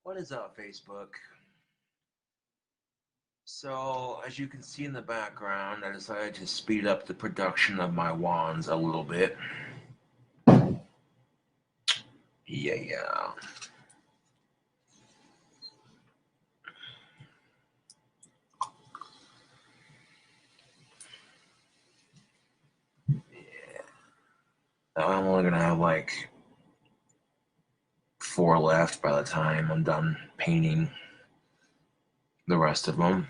What is up, Facebook? So, as you can see in the background, I decided to speed up the production of my wands a little bit. Yeah. I'm only gonna have like 4 left by the time I'm done painting the rest of them.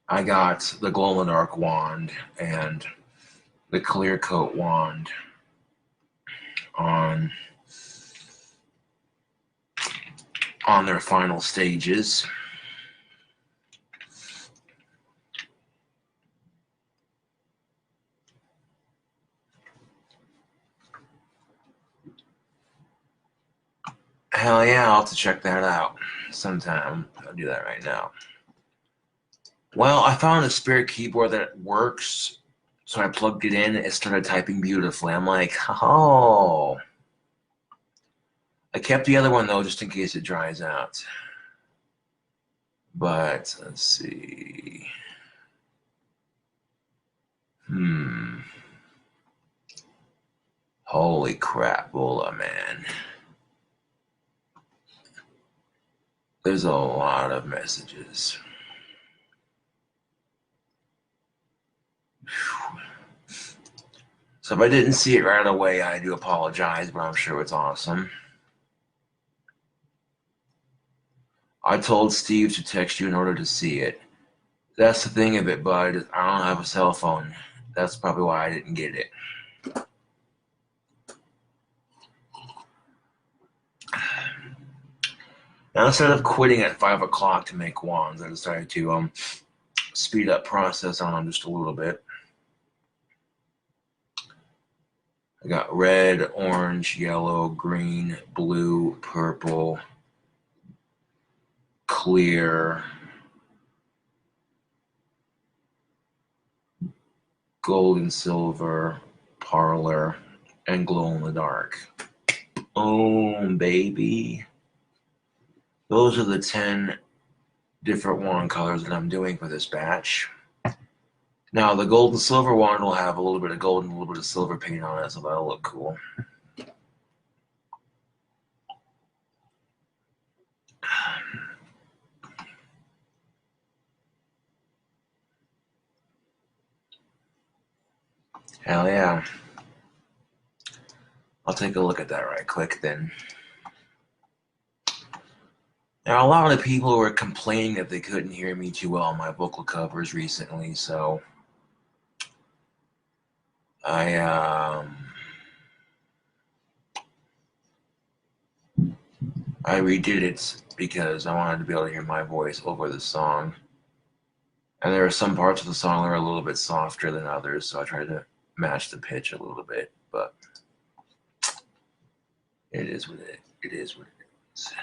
I got the glow in the dark wand and the clear coat wand on their final stages. Hell yeah, I'll have to check that out sometime. I'll do that right now. Well, I found a spare keyboard that works, so I plugged it in and it started typing beautifully. I'm like, oh. I kept the other one though, just in case it dries out. But let's see. Holy crap, Bola, man. There's a lot of messages. So if I didn't see it right away, I do apologize, but I'm sure it's awesome. I told Steve to text you in order to see it. That's the thing of it, bud. I don't have a cell phone. That's probably why I didn't get it. Now, instead of quitting at 5 o'clock to make wands, I decided to speed up process on them just a little bit. I got red, orange, yellow, green, blue, purple, clear, gold and silver, parlor, and glow in the dark. Boom, baby. Those are the 10 different wand colors that I'm doing for this batch. Now, the gold and silver wand will have a little bit of gold and a little bit of silver paint on it, so that'll look cool. Hell yeah. I'll take a look at that right quick then. Now, a lot of people were complaining that they couldn't hear me too well on my vocal covers recently, so I redid it because I wanted to be able to hear my voice over the song. And there are some parts of the song that are a little bit softer than others, so I tried to match the pitch a little bit, but it is what it is. What it is.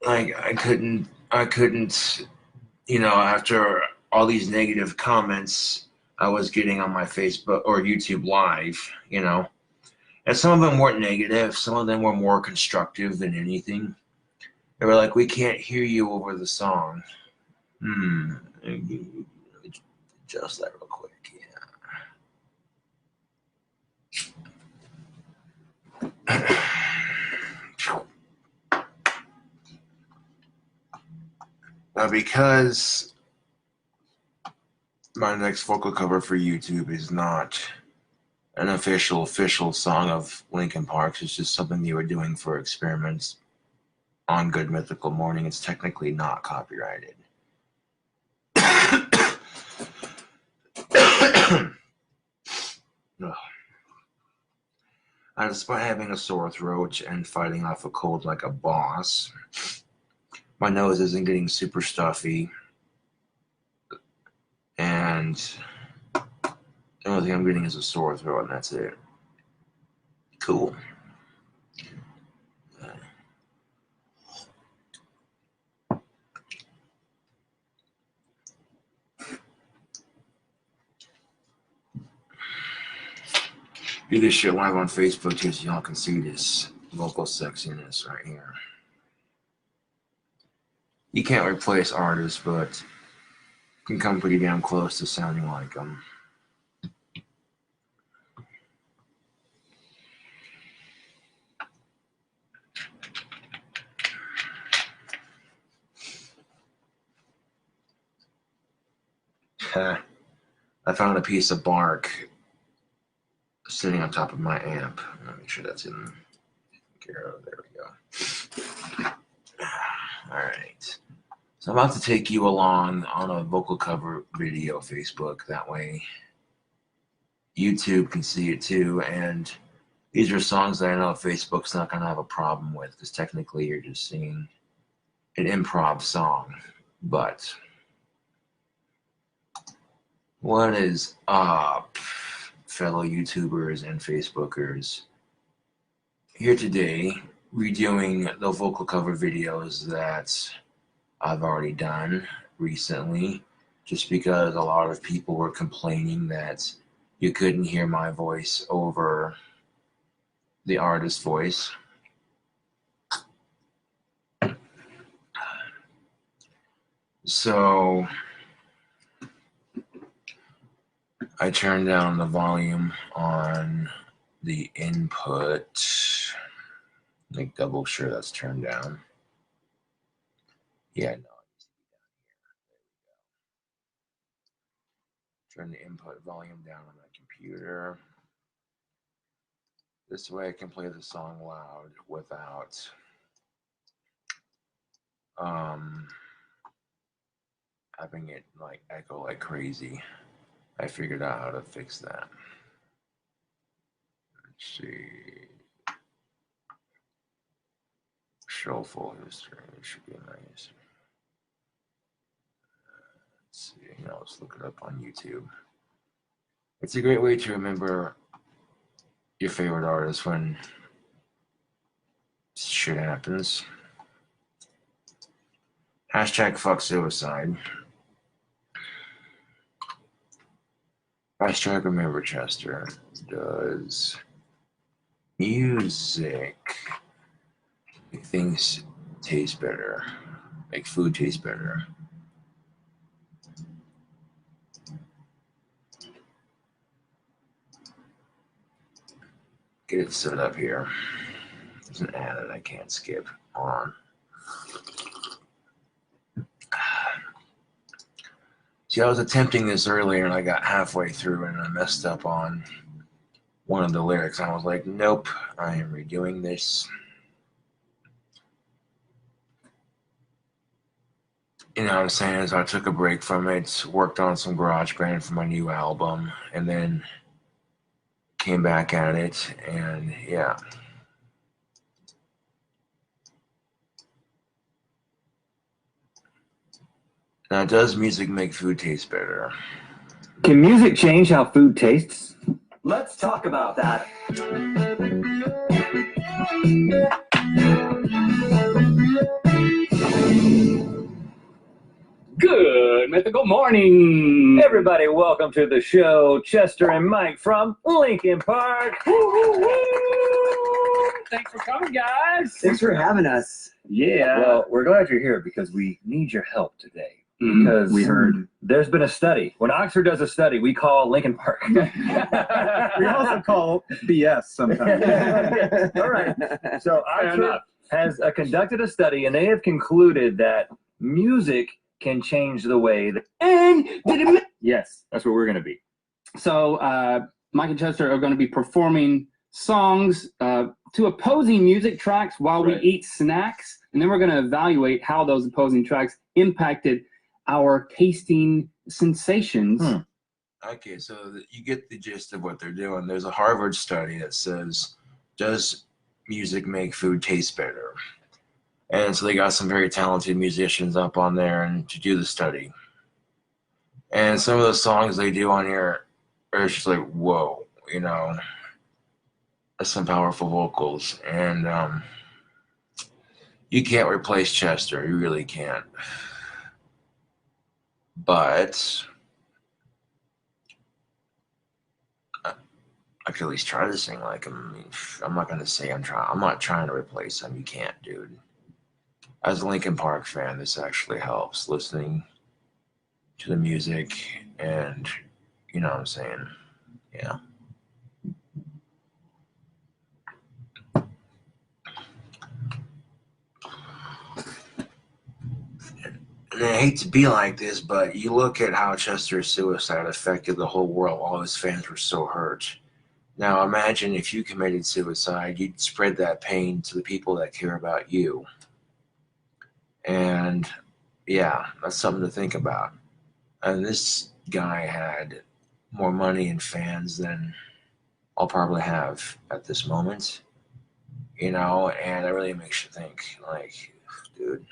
Like I couldn't, you know, after all these negative comments I was getting on my Facebook or YouTube Live, you know, and some of them weren't negative, some of them were more constructive than anything. They were like, "We can't hear you over the song." Adjust that real quick. Yeah. Now, because my next vocal cover for YouTube is not an official song of Linkin Park, it's just something they were doing for experiments on Good Mythical Morning. It's technically not copyrighted. Despite having a sore throat and fighting off a cold like a boss, my nose isn't getting super stuffy, and the only thing I'm getting is a sore throat, and that's it. Cool. do this shit live on Facebook too, so y'all can see this vocal sexiness right here. You can't replace artists, but can come pretty damn close to sounding like them. I found a piece of bark sitting on top of my amp. Let me make sure that's in here. There we go. All right. So I'm about to take you along on a vocal cover video Facebook. That way YouTube can see it too. And these are songs that I know Facebook's not going to have a problem with, because technically you're just singing an improv song. But what is up, fellow YouTubers and Facebookers? Here today, redoing the vocal cover videos that I've already done recently, just because a lot of people were complaining that you couldn't hear my voice over the artist's voice. So I turned down the volume on the input. Make double sure that's turned down. Yeah, no, it needs to be down here. There we go. Turn the input volume down on my computer. This way I can play the song loud without having it like echo like crazy. I figured out how to fix that. Let's see. Show full history. It should be nice. Let's see. Now let's look it up on YouTube. It's a great way to remember your favorite artist when shit happens. Hashtag fuck suicide. Hashtag remember Chester. Does music make things taste better? Make food taste better? Get it set up here. There's an ad that I can't skip on. See, I was attempting this earlier and I got halfway through and I messed up on one of the lyrics. I was like, nope, I am redoing this. You know what I'm saying? Is I took a break from it, worked on some GarageBand for my new album, and then came back at it, and yeah. Now, does music make food taste better? Can music change how food tastes? Let's talk about that. Good mythical morning, everybody. Welcome to the show. Chester and Mike from Lincoln Park. Woo, woo, woo. Thanks for coming, guys. Thanks for having us. Yeah. Well, we're glad you're here because we need your help today. Because we heard there's been a study. When Oxford does a study, we call Lincoln Park. we also call BS sometimes. All right. So Oxford has conducted a study, and they have concluded that music can change the way that. Yes, that's what we're going to be. So Mike and Chester are going to be performing songs to opposing music tracks while we eat snacks, and then we're going to evaluate how those opposing tracks impacted our tasting sensations. Okay, so you get the gist of what they're doing. There's a Harvard study that says, does music make food taste better? And so they got some very talented musicians up on there and to do the study. And some of the songs they do on here are just like, whoa, you know, that's some powerful vocals. And you can't replace Chester. You really can't. But I could at least try to sing like him. I mean, I'm not gonna say I'm trying. I'm not trying to replace him. You can't, dude. As a Linkin Park fan, this actually helps. Listening to the music, and you know what I'm saying. Yeah. And I hate to be like this, but you look at how Chester's suicide affected the whole world. All his fans were so hurt. Now imagine if you committed suicide, you'd spread that pain to the people that care about you. And yeah, that's something to think about. And this guy had more money and fans than I'll probably have at this moment. You know, and it really makes you think, like, dude.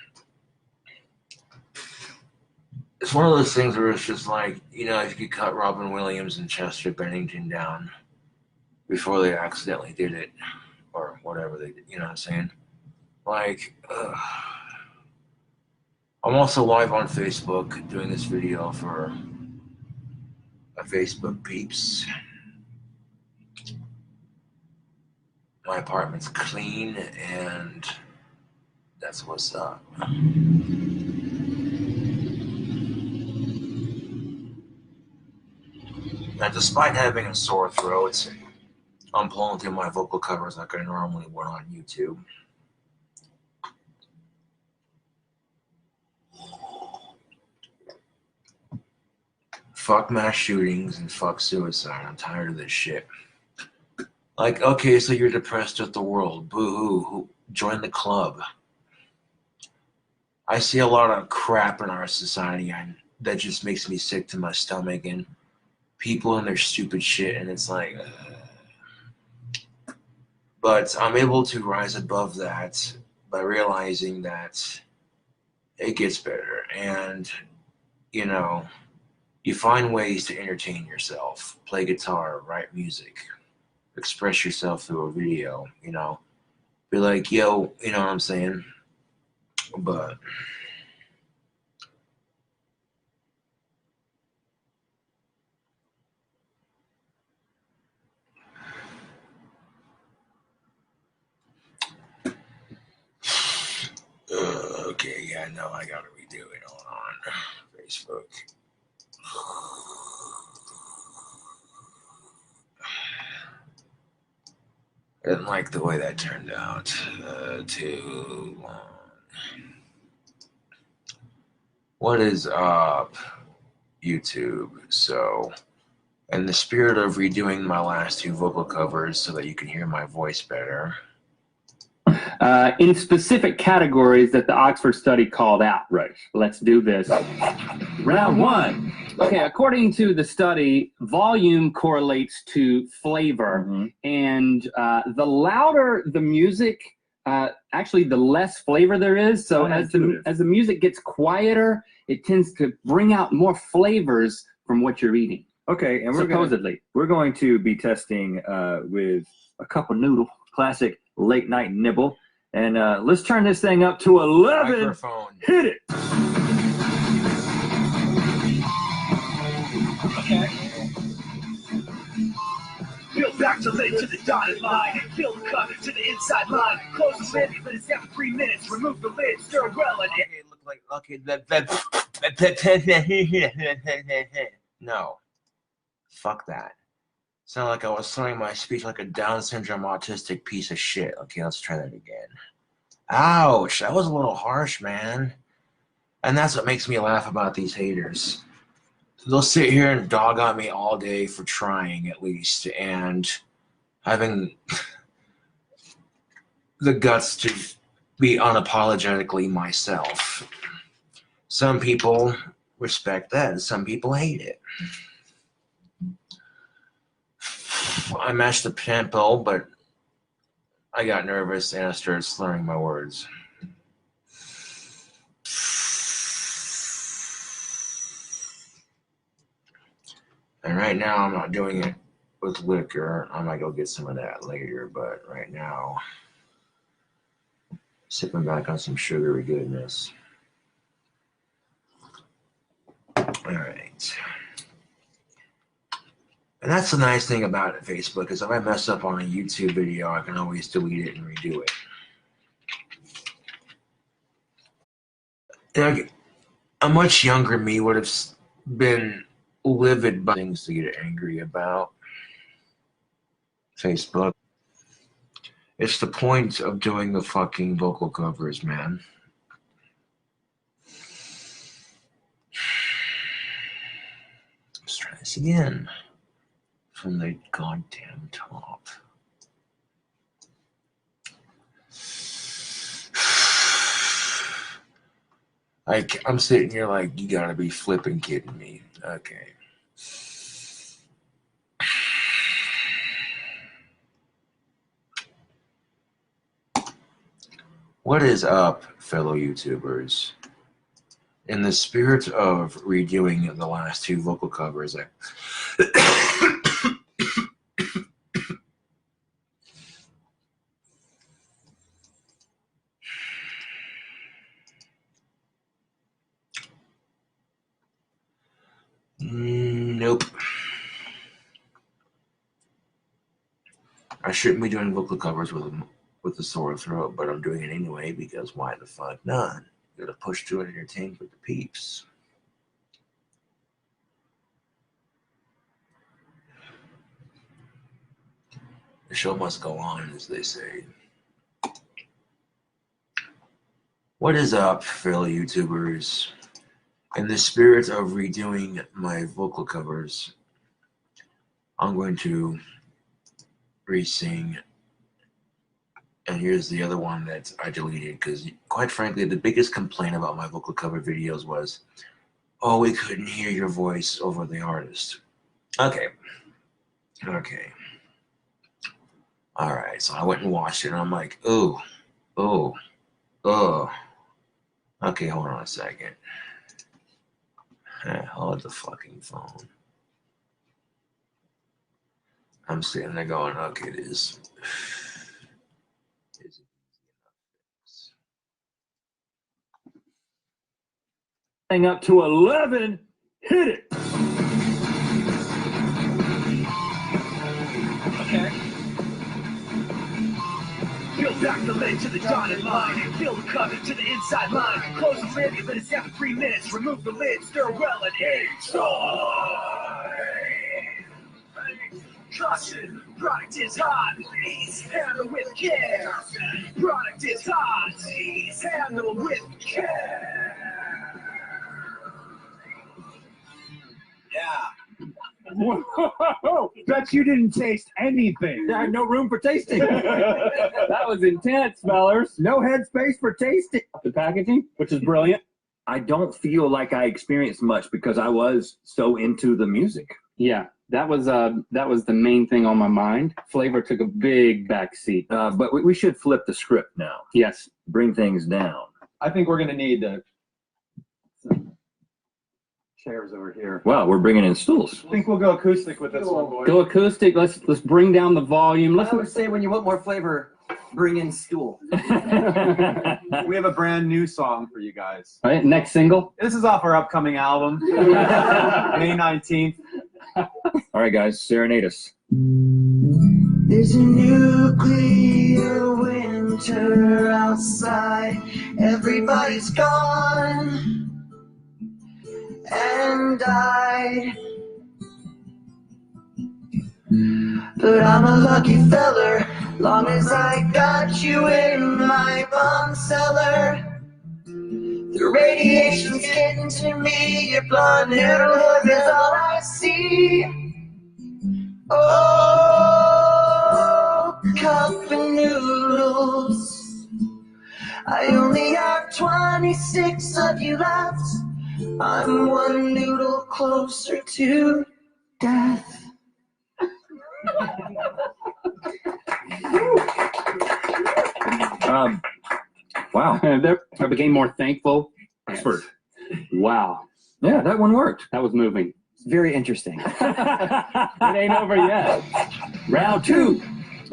It's one of those things where it's just like, you know, if you could cut Robin Williams and Chester Bennington down before they accidentally did it, or whatever they did, you know what I'm saying? Like, I'm also live on Facebook doing this video for my Facebook peeps. My apartment's clean, and that's what's up. Now, despite having a sore throat, I'm pulling through my vocal covers like I normally would on YouTube. Fuck mass shootings and fuck suicide. I'm tired of this shit. Like, okay, so you're depressed at the world. Boo-hoo. Join the club. I see a lot of crap in our society that just makes me sick to my stomach, and people and their stupid shit, and it's like... But I'm able to rise above that by realizing that it gets better. And, you know, you find ways to entertain yourself. Play guitar, write music, express yourself through a video, you know. Be like, yo, you know what I'm saying? But... okay, yeah, no, I gotta redo it. Hold on. Facebook. I didn't like the way that turned out. Too long. What is up, YouTube? So, in the spirit of redoing my last two vocal covers so that you can hear my voice better. In specific categories that the Oxford study called out. Right. Let's do this. Round one. Okay, according to the study, volume correlates to flavor. And the louder the music, actually the less flavor there is. So as the music gets quieter, it tends to bring out more flavors from what you're eating. Okay, and supposedly. We're going to be testing with a cup of noodle, classic late night nibble. And let's turn this thing up to 11. Microphone. Hit it. Okay. Peel back to lid to the dotted line. Peel the cover to the inside line. Close the lid, let it down for 3 minutes. Remove the lid, stir well and Okay, look like no. Fuck that. Sound like I was throwing my speech like a Down syndrome autistic piece of shit. Okay, let's try that again. Ouch, that was a little harsh, man. And that's what makes me laugh about these haters. They'll sit here and dog on me all day for trying, at least, and having the guts to be unapologetically myself. Some people respect that, and some people hate it. I matched the tempo, but I got nervous and I started slurring my words. And right now I'm not doing it with liquor. I might go get some of that later, but right now, sipping back on some sugary goodness. All right. And that's the nice thing about Facebook, is if I mess up on a YouTube video, I can always delete it and redo it. And a much younger me would have been livid by things to get angry about. Facebook. It's the point of doing the fucking vocal covers, man. Let's try this again. From the goddamn top. I'm sitting here like, you gotta be flipping kidding me. Okay. What is up, fellow YouTubers? In the spirit of redoing the last two vocal covers, nope. I shouldn't be doing vocal covers with a sore throat, but I'm doing it anyway because why the fuck not? You gotta push through and entertain for the peeps. The show must go on, as they say. What is up, fellow YouTubers? In the spirit of redoing my vocal covers, I'm going to re-sing. And here's the other one that I deleted because, quite frankly, the biggest complaint about my vocal cover videos was, oh, we couldn't hear your voice over the artist. Okay. All right, so I went and watched it, and I'm like, oh. Okay, hold on a second. Hold the fucking phone. I'm sitting there going, okay, it is. Up to 11, hit it. Okay. Peel back the lid to the dotted line and fill the cup to the inside line. Close the lid, let it set for 3 minutes. Remove the lid, stir well and enjoy. Caution, product is hot. Please handle with care. Product is hot. Please handle with care. Yeah. Whoa, bet you didn't taste anything. There had no room for tasting. That was intense, fellers. No headspace for tasting. The packaging, which is brilliant. I don't feel like I experienced much because I was so into the music. Yeah, that was the main thing on my mind. Flavor took a big backseat. But we should flip the script now. Yes. Bring things down. I think we're gonna need some chairs over here. Wow, we're bringing in stools. I think we'll go acoustic with this one, boys. Go acoustic. Let's bring down the volume. I would say when you want more flavor, bring in stool. We have a brand new song for you guys. All right, next single. This is off our upcoming album, May 19th. All right, guys, serenade us. There's a nuclear winter outside. Everybody's gone and died. But I'm a lucky feller, long as I got you in my bomb cellar. The radiation's getting to me, your blonde hair look is all I see. Oh, cup and noodles. I only have 26 of you left. I'm one noodle closer to death. Wow. I became more thankful. Expert. Wow. Yeah, that one worked. That was moving. It's very interesting. It ain't over yet. Round two.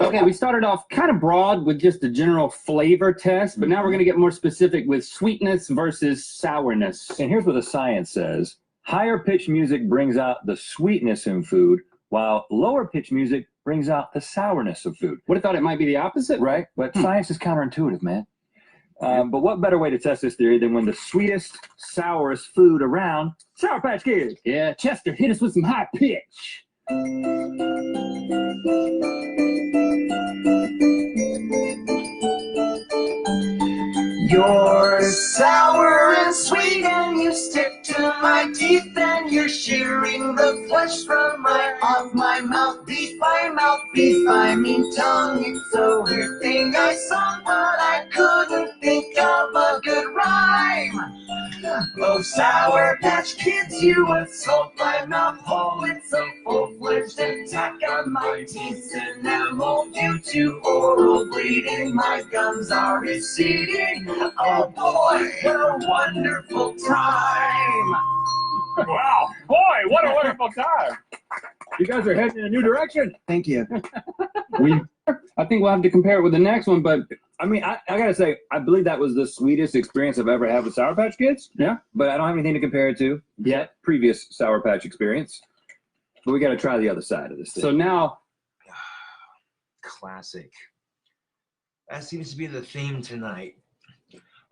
Okay, we started off kind of broad with just a general flavor test, but now we're going to get more specific with sweetness versus sourness. And here's what the science says. Higher pitched music brings out the sweetness in food, while lower pitch music brings out the sourness of food. Would have thought it might be the opposite. Right? But science is counterintuitive, man. But what better way to test this theory than when the sweetest, sourest food around, Sour Patch Kids? Yeah, Chester, hit us with some high pitch. You're sour and sweet and you stick to my teeth and you're shearing the flesh from off my mouth beef. I mean tongue. It's a weird thing I saw, but I couldn't think of a good rhyme. Oh, Sour Patch Kids, you assault my mouth hole. It's a full-fledged attack on my teeth enamel due to oral bleeding. My gums are receding. Oh boy, what a wonderful time. Wow, boy, what a wonderful time. You guys are heading in a new direction. Thank you. I think we'll have to compare it with the next one, but I mean, I gotta say, I believe that was the sweetest experience I've ever had with Sour Patch Kids. Yeah. But I don't have anything to compare it to yet. Previous Sour Patch experience. But we gotta try the other side of this thing. so now Classic. That seems to be the theme tonight.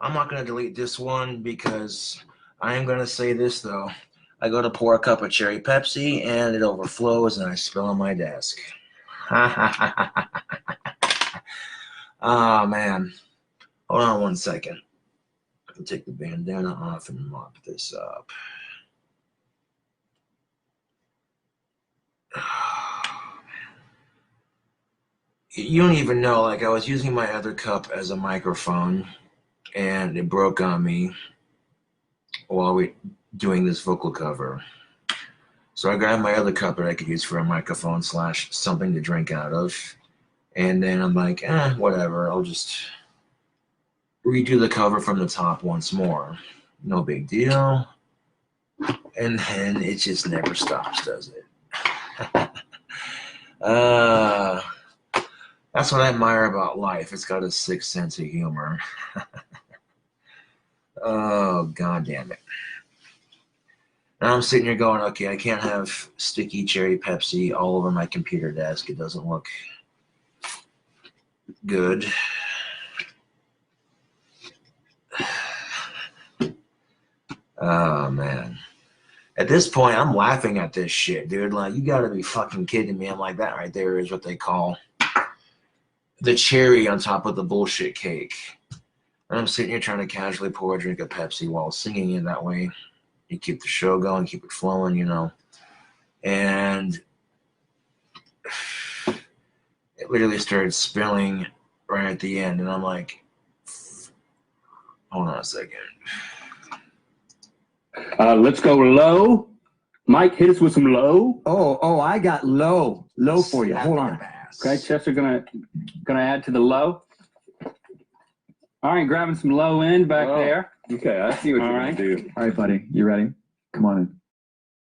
I'm not going to delete this one because I am going to say this, though. I go to pour a cup of cherry Pepsi, and it overflows, and I spill on my desk. Oh, man. Hold on 1 second. I'll take the bandana off and mop this up. You don't even know, like, I was using my other cup as a microphone, and it broke on me while we doing this vocal cover. So I grabbed my other cup that I could use for a microphone / something to drink out of. And then I'm like, whatever, I'll just redo the cover from the top once more. No big deal. And then it just never stops, does it? That's what I admire about life. It's got a sixth sense of humor. Oh, God damn it. Now I'm sitting here going, okay, I can't have sticky cherry Pepsi all over my computer desk. It doesn't look good. Oh, man. At this point, I'm laughing at this shit, dude. Like, you gotta be fucking kidding me. I'm like, that right there is what they call the cherry on top of the bullshit cake. And I'm sitting here trying to casually pour a drink of Pepsi while singing it that way. You keep the show going, keep it flowing, you know. And it literally started spilling right at the end. And I'm like, hold on a second. let's go low. Mike, hit us with some low. Oh, I got low for you. Hold on. Okay, Chester gonna add to the low. All right, grabbing some low end back there. Okay, I see what you're All right. gonna do. All right, buddy. You ready? Come on in.